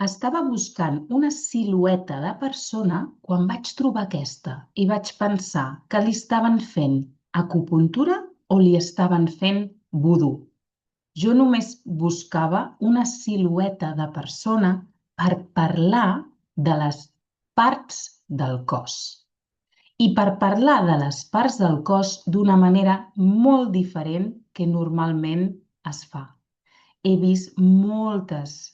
Estava buscant una silueta de persona quan vaig trobar aquesta i vaig pensar que li estaven fent acupuntura o li estaven fent vudú. Jo només buscava una silueta de persona per parlar de les parts del cos. I per parlar de les parts del cos d'una manera molt diferent que normalment es fa. He vist moltes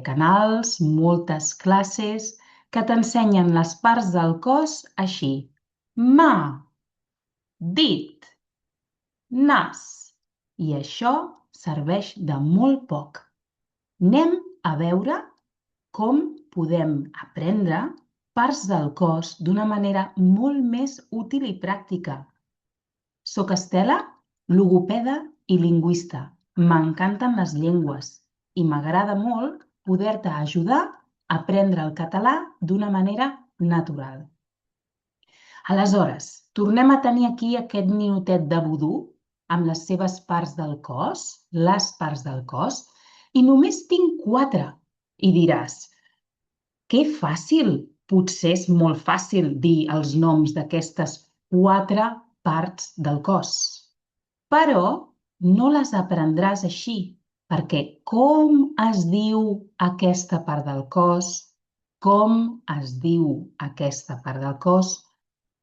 canals, moltes classes que t'ensenyen les parts del cos així. Mà, dit, nas. I això serveix de molt poc. Anem a veure com podem aprendre parts del cos d'una manera molt més útil i pràctica. Soc Estela, logopeda i lingüista. M'encanten les llengües i m'agrada molt poder-te ajudar a aprendre el català d'una manera natural. Aleshores, tornem a tenir aquí aquest ninotet de vudú amb les seves parts del cos, les parts del cos, i només tinc 4. I diràs, que fàcil! Potser és molt fàcil dir els noms d'aquestes 4 parts del cos. Però no les aprendràs així, perquè com es diu aquesta part del cos, com es diu aquesta part del cos,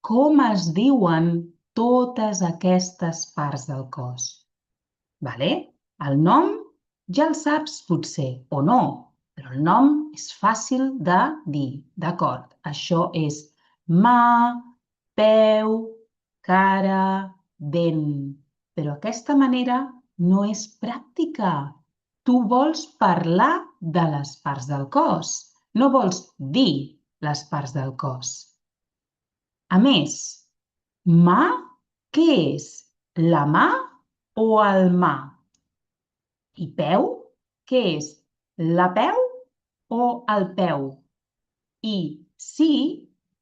com es diuen totes aquestes parts del cos. Vale? El nom ja el saps potser, o no, però el nom és fàcil de dir, d'acord? Això és mà, peu, cara, dent. Però aquesta manera no és pràctica. Tu vols parlar de les parts del cos, no vols dir les parts del cos. A més, mà, què és? La mà o el mà? I peu, què és? La peu o el peu? I sí,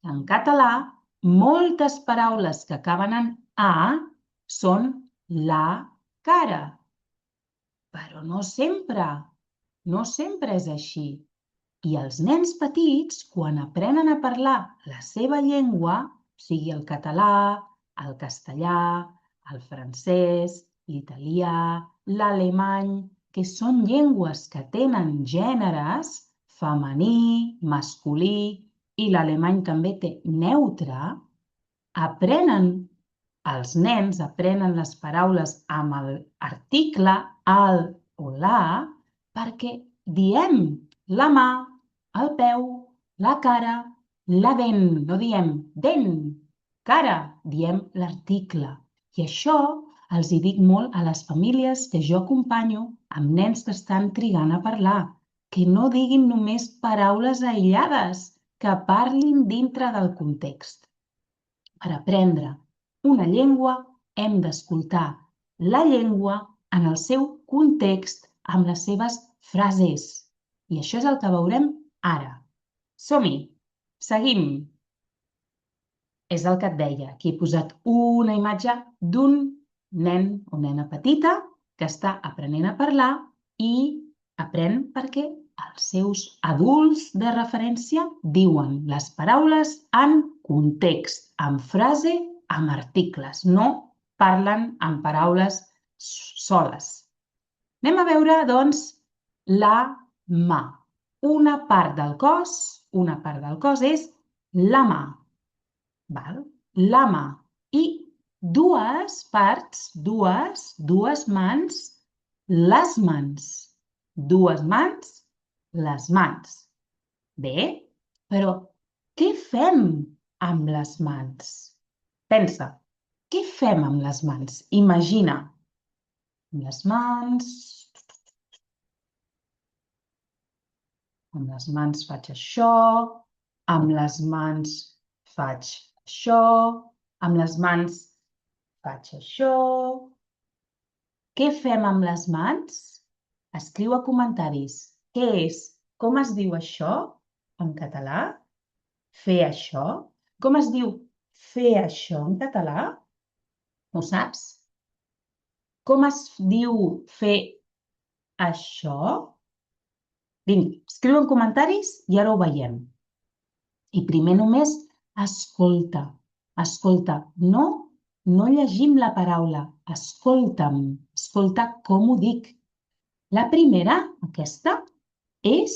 en català, moltes paraules que acaben en a són la cara. Però no sempre és així. I els nens petits, quan aprenen a parlar la seva llengua, sigui el català, el castellà, el francès, l'italià, l'alemany, que són llengües que tenen gèneres, femení, masculí, i l'alemany també té neutre, els nens aprenen les paraules amb l'article el o la perquè diem la mà, el peu, la cara, la dent. No diem dent, cara, diem l'article. I això els hi dic molt a les famílies que jo acompanyo amb nens que estan trigant a parlar, que no diguin només paraules aïllades, que parlin dintre del context. Per aprendre una llengua hem d'escoltar la llengua en el seu context amb les seves frases. I això és el que veurem ara. Som-hi! Seguim! És el que et deia. Aquí he posat una imatge d'un nen o nena petita que està aprenent a parlar i aprèn perquè els seus adults de referència diuen les paraules en context, en frase, amb articles. No parlen en paraules soles. Anem a veure, doncs, la mà. Una part del cos és la mà. Val? La mà. I dues parts, dues mans, les mans. Dues mans, les mans. Bé, però què fem amb les mans? Pensa, què fem amb les mans? Imagina. Amb les mans... Amb les mans faig això, amb les mans faig això, amb les mans faig això. Què fem amb les mans? Escriu a comentaris. Què és? Com es diu això en català? Fer això? Com es diu fer això en català? Ho saps? Com es diu fer això? Vinga, escriu en comentaris i ara ho veiem. I primer només escolta. Escolta, no llegim la paraula. Escolta'm. Escolta com ho dic. La primera, aquesta, és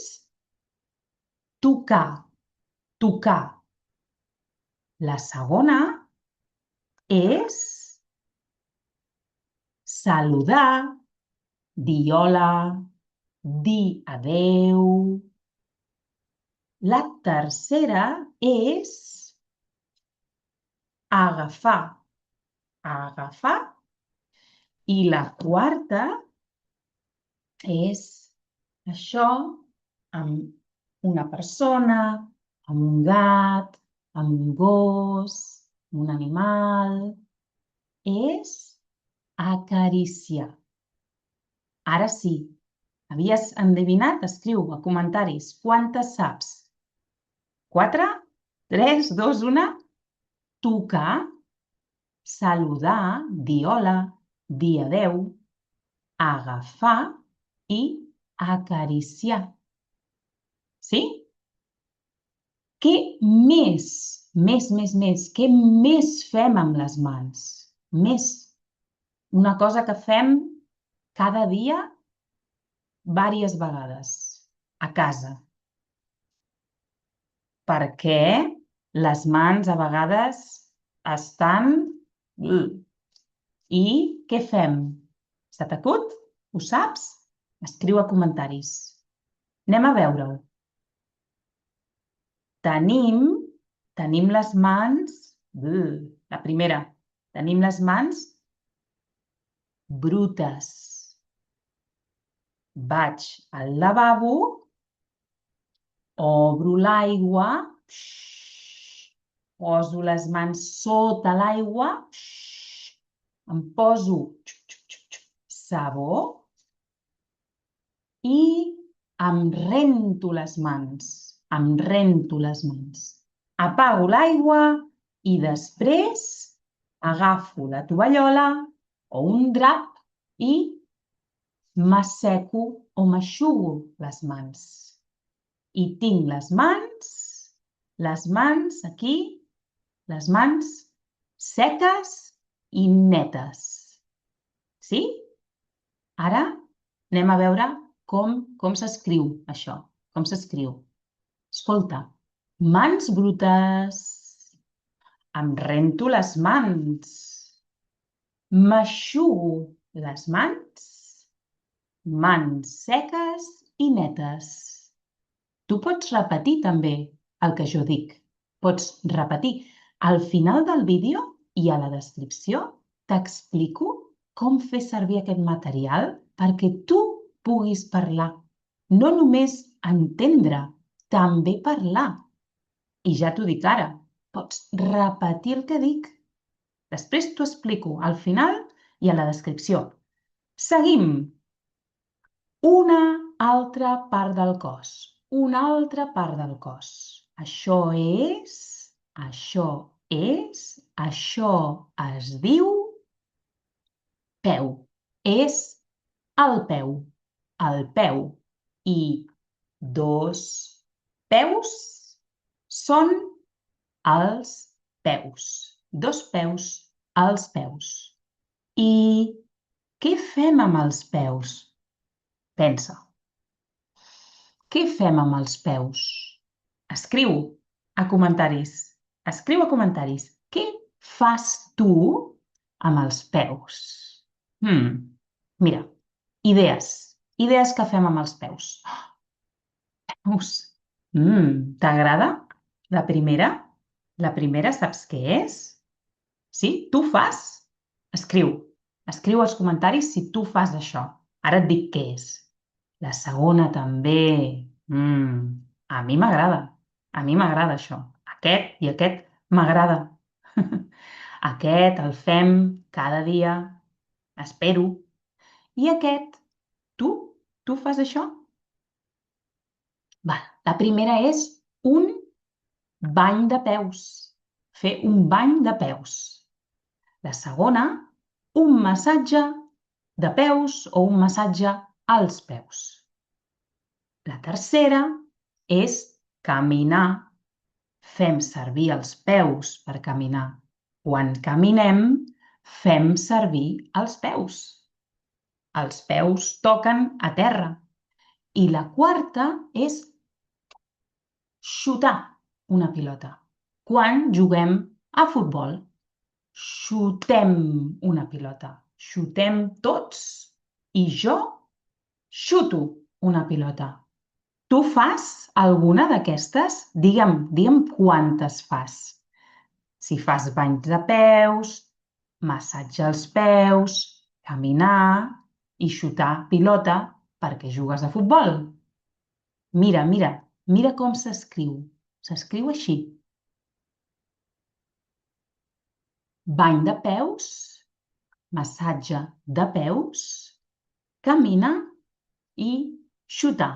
tocar. Tocar. La segona és saludar, dir hola, dir adeu. La tercera és agafar. Agafar. I la quarta és això amb una persona, amb un gat, amb un gos, amb un animal. És acariciar. Ara sí, havies endevinat? Escriu a comentaris. Quantes saps? 4, 3, 2, 1. Tocar, saludar, dir hola, dir adeu, agafar i acariciar. Sí? Què què més fem amb les mans? Més. Una cosa que fem cada dia, diverses vegades, a casa. Perquè les mans a vegades estan... I què fem? Se t'acut? Ho saps? Escriu a comentaris. Anem a veure-ho. Tenim les mans... La primera. Tenim les mans brutes. Vaig al lavabo, obro l'aigua, poso les mans sota l'aigua, em poso sabó i em rento les mans. Em rento les mans. Apago l'aigua i després agafo la tovallola o un drap i m'asseco o m'aixugo les mans. I tinc les mans aquí, les mans seques i netes. Sí? Ara anem a veure com s'escriu això. Com s'escriu? Escolta, mans brutes. Em rento les mans. M'aixugo les mans. Mans seques i netes. Tu pots repetir també el que jo dic. Pots repetir. Al final del vídeo i a la descripció t'explico com fer servir aquest material perquè tu puguis parlar. No només entendre, també parlar. I ja t'ho dic ara, pots repetir el que dic. Després t'ho explico al final i a la descripció. Seguim. Una altra part del cos. Una altra part del cos. Això es diu peu. És el peu. El peu. I dos peus són els peus. Dos peus, els peus. I què fem amb els peus? Pensa. Què fem amb els peus? Escriu a comentaris. Escriu a comentaris. Què fas tu amb els peus? Mira, idees. Idees que fem amb els peus. Peus. T'agrada? La primera? La primera saps què és? Sí? Tu fas? Escriu. Escriu als comentaris si tu fas això. Ara et dic què és. La segona també. A mi m'agrada. A mi m'agrada això. Aquest i aquest m'agrada. Aquest el fem cada dia. Espero. I aquest, tu fas això? La primera és un bany de peus. Fer un bany de peus. La segona, un massatge de peus o un massatge als peus. La tercera és caminar. Fem servir els peus per caminar. Quan caminem, fem servir els peus. Els peus toquen a terra. I la quarta és xutar una pilota. Quan juguem a futbol, xutem una pilota. Xutem tots i jo xuto una pilota. Tu fas alguna d'aquestes? Digue'm quantes fas. Si fas banys de peus, massatge als peus, caminar i xutar pilota perquè jugues a futbol. Mira com s'escriu. S'escriu així. Bany de peus, massatge de peus, caminar i xutar.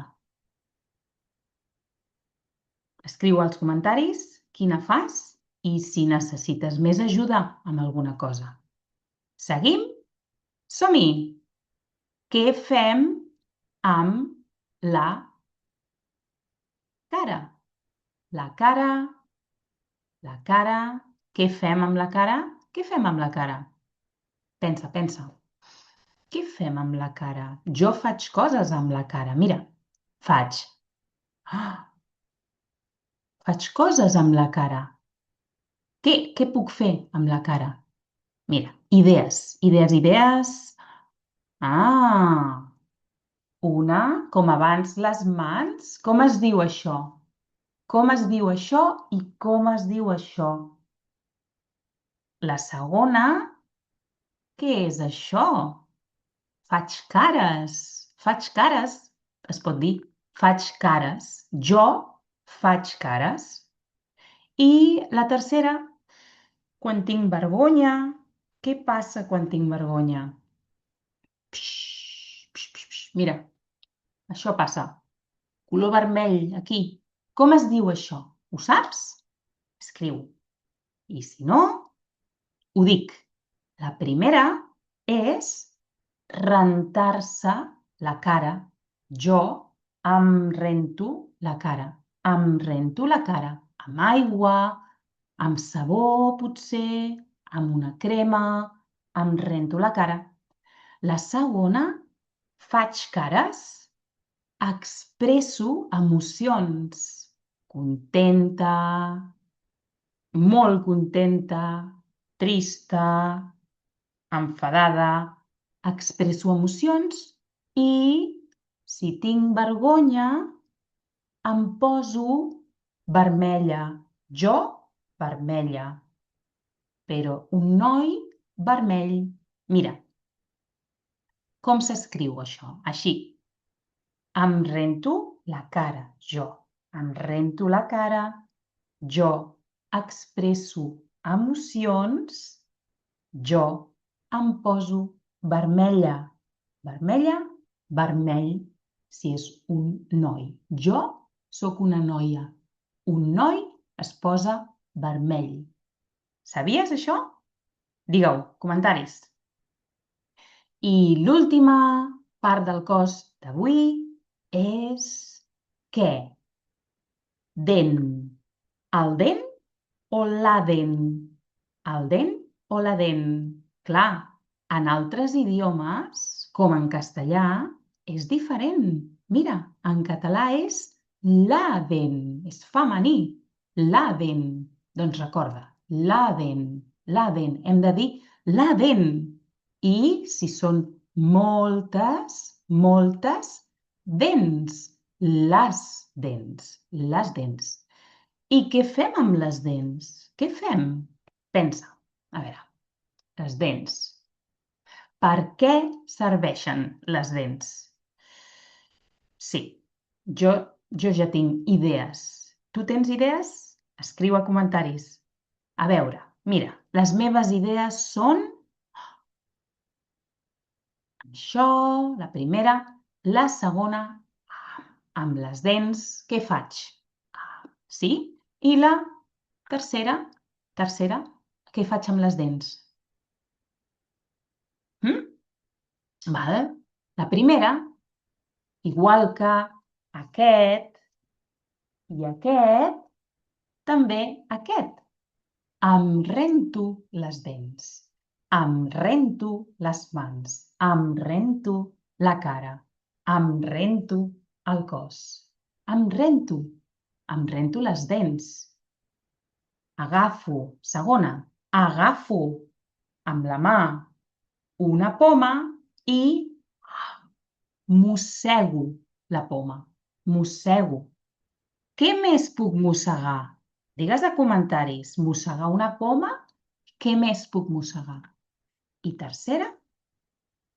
Escriu als comentaris quina fas i si necessites més ajuda amb alguna cosa. Seguim? Som-hi! Què fem amb la cara? La cara, la cara. Què fem amb la cara? Què fem amb la cara? Pensa, pensa. Què fem amb la cara? Jo faig coses amb la cara. Mira, faig. Faig coses amb la cara. Què puc fer amb la cara? Mira, idees. Ah, una, com abans les mans. Com es diu això? Com es diu això i com es diu això? La segona, què és això? Faig cares. Faig cares. Es pot dir, faig cares. Jo faig cares. I la tercera, quan tinc vergonya. Què passa quan tinc vergonya? Mira, això passa. Color vermell, aquí. Com es diu això? Ho saps? Escriu. I si no, ho dic. La primera és rentar-se la cara. Jo em rento la cara. Em rento la cara amb aigua, amb sabó, potser, amb una crema. Em rento la cara. La segona, faig cares. Expresso emocions. Contenta, molt contenta, trista, enfadada. Expresso emocions i, si tinc vergonya, em poso vermella. Jo, vermella. Però un noi, vermell. Mira, com s'escriu això? Així. Em rento la cara, jo. Em rento la cara, jo. Expresso emocions, jo. Em poso vermella. Vermella, vermell, si és un noi. Jo sóc una noia. Un noi es posa vermell. Sabies això? Digueu, comentaris. I l'última part del cos d'avui és què? Dent. El dent o la dent? El dent o la dent? Clar, en altres idiomes, com en castellà, és diferent. Mira, en català és la dent, és femení. La dent. Doncs recorda, la dent, la dent. Hem de dir la dent. I si són moltes, dents. Les dents, les dents. I què fem amb les dents? Què fem? Pensa, a veure, les dents. Per què serveixen les dents? Sí, jo ja tinc idees. Tu tens idees? Escriu a comentaris. A veure, mira, les meves idees són això, la primera, la segona, amb les dents, què faig? Sí? I la tercera, què faig amb les dents? Val? La primera, igual que aquest i aquest, també aquest. Em rento les dents. Em rento les mans. Em rento la cara. Em rento el cos. Em rento les dents. Agafo, segona, agafo amb la mà una poma i mossego la poma. Mossego. Què més puc mossegar? Digues a comentaris, mossegar una poma, què més puc mossegar? I tercera,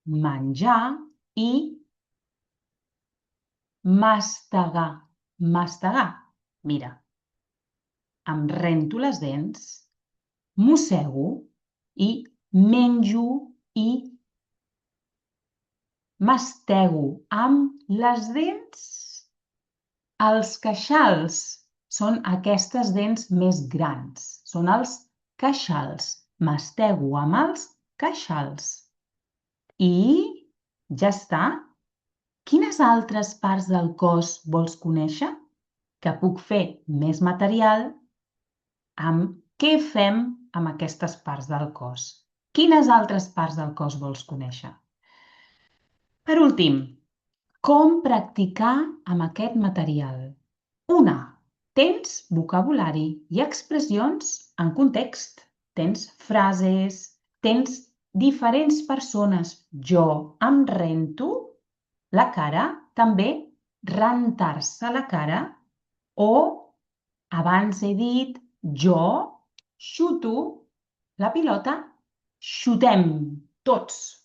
menjar i mastegar. Mastegar. Mira, em rento les dents, mossego i menjo i mastego amb les dents. Els queixals són aquestes dents més grans. Són els queixals. Mastego amb els queixals. I ja està. Quines altres parts del cos vols conèixer? Que puc fer més material amb què fem amb aquestes parts del cos. Quines altres parts del cos vols conèixer? Per últim, com practicar amb aquest material? 1. Tens vocabulari i expressions en context. Tens frases, tens diferents persones. Jo em rento la cara, també rentar-se la cara, o abans he dit jo xuto la pilota, xutem tots.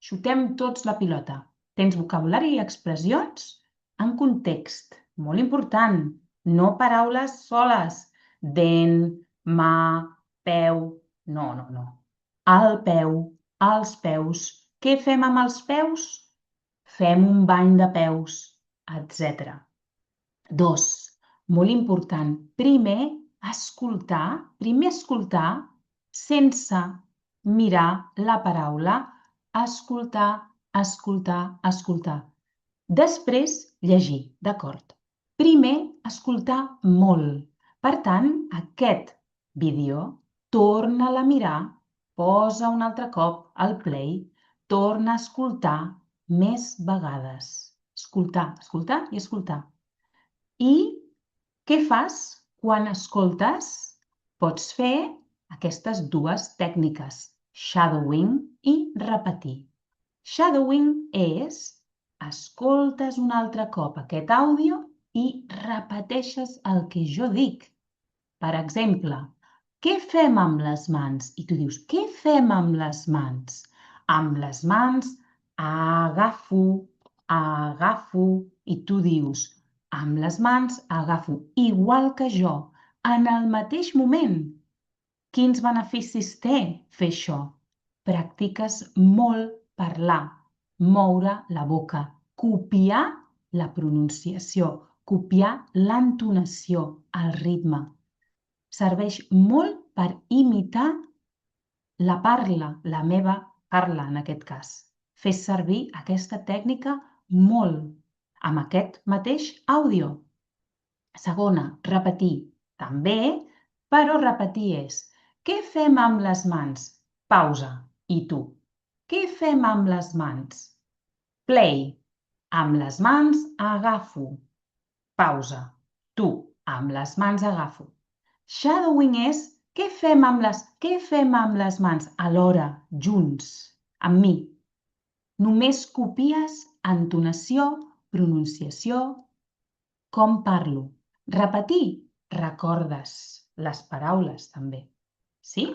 Xutem tots la pilota. Tens vocabulari i expressions en context. Molt important. No paraules soles. Dent, mà, peu. No, no, no. El peu, els peus. Què fem amb els peus? Fem un bany de peus, etc. 2. Molt important. Primer escoltar sense mirar la paraula. Escoltar, escoltar, escoltar. Després, llegir, d'acord? Primer, escoltar molt. Per tant, aquest vídeo, torna-la a mirar, posa un altre cop el play, torna a escoltar més vegades. Escoltar, escoltar i escoltar. I què fas quan escoltes? Pots fer aquestes dues tècniques, shadowing i repetir. Shadowing és escoltes un altre cop aquest àudio i repeteixes el que jo dic. Per exemple, què fem amb les mans? I tu dius, què fem amb les mans? Amb les mans agafo, agafo, i tu dius, amb les mans agafo, igual que jo, en el mateix moment. Quins beneficis té fer això? Practiques molt parlar, moure la boca, copiar la pronunciació, copiar l'entonació, el ritme. Serveix molt per imitar la parla, la meva parla en aquest cas. Fes servir aquesta tècnica molt amb aquest mateix àudio. Segona, repetir. També, però repetir és: què fem amb les mans? Pausa. I tu? Què fem amb les mans? Play. Amb les mans agafo. Pausa. Tu. Amb les mans agafo. Shadowing és què fem amb les mans alhora, junts, amb mi. Només copies entonació, pronunciació, com parlo. Repetir, recordes les paraules també. Sí?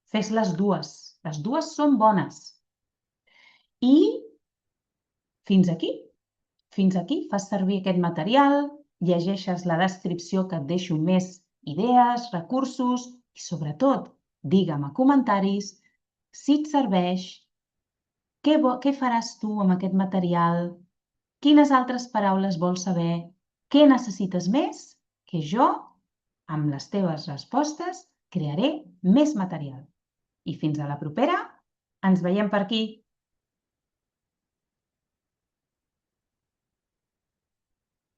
Fes les dues. Les dues són bones. I fins aquí. Fins aquí fas servir aquest material, llegeixes la descripció que et deixo més idees, recursos i, sobretot, digue'm a comentaris si et serveix, què faràs tu amb aquest material, quines altres paraules vols saber, què necessites més, que jo, amb les teves respostes, crearé més material. I fins a la propera, ens veiem per aquí.